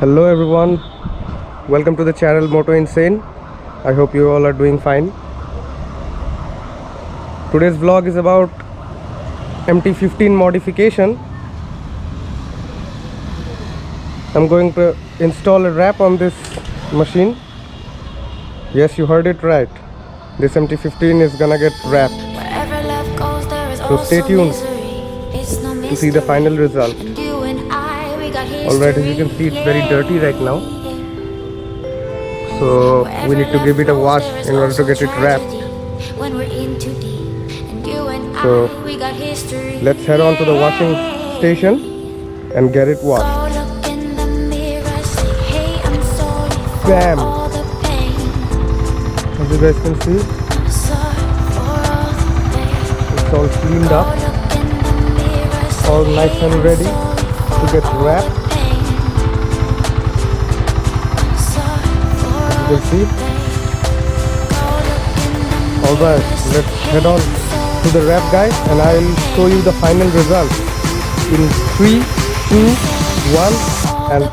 Hello everyone, welcome to the channel MotoInsane. I hope you all are doing fine. Today's vlog is about MT15 modification. I'm going to install a wrap on this machine. Yes, you heard it right. This MT15 is gonna get wrapped. So stay tuned to see the final result. Alright, as you can see, it's very dirty right now, so we need to give it a wash in order to get it wrapped. So let's head on to the washing station and get it washed. Bam! As you guys can see, it's all cleaned up, all nice and ready to get wrapped. You can see. Alright, let's head on to the wrap, guys, and I'll show you the final result in 3, 2, 1 and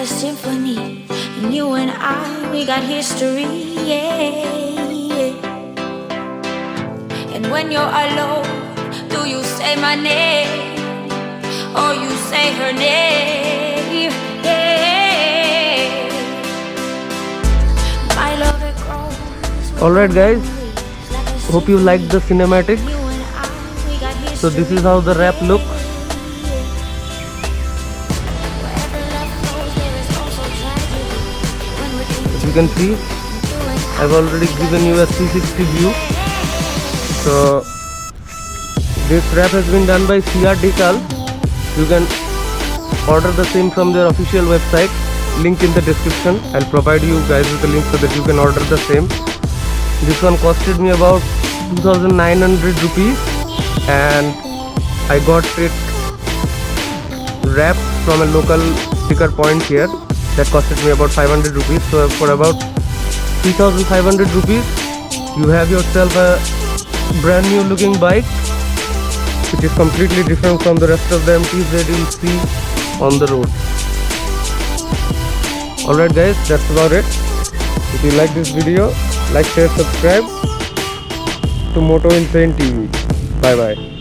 symphony, and you and I, we got history, yeah. And when you're alone, do you say my name, or you say her name, yeah. My love, it grows. Alright guys, hope you liked the cinematics. So this is how the wrap looks. You can see I've already given you a 360 view. So this wrap has been done by CR Decals. You can order the same from their official website, link in the description. I'll provide you guys with the link so that you can order the same. This one costed me about 2,900 rupees and I got it wrapped from a local sticker point here. That costed me about 500 rupees. So for about 3,500 rupees, you have yourself a brand new looking bike, which is completely different from the rest of the MTs that you'll see on the road. Alright guys, that's about it. If you like this video, like, share, subscribe to MotoInsane TV. Bye bye.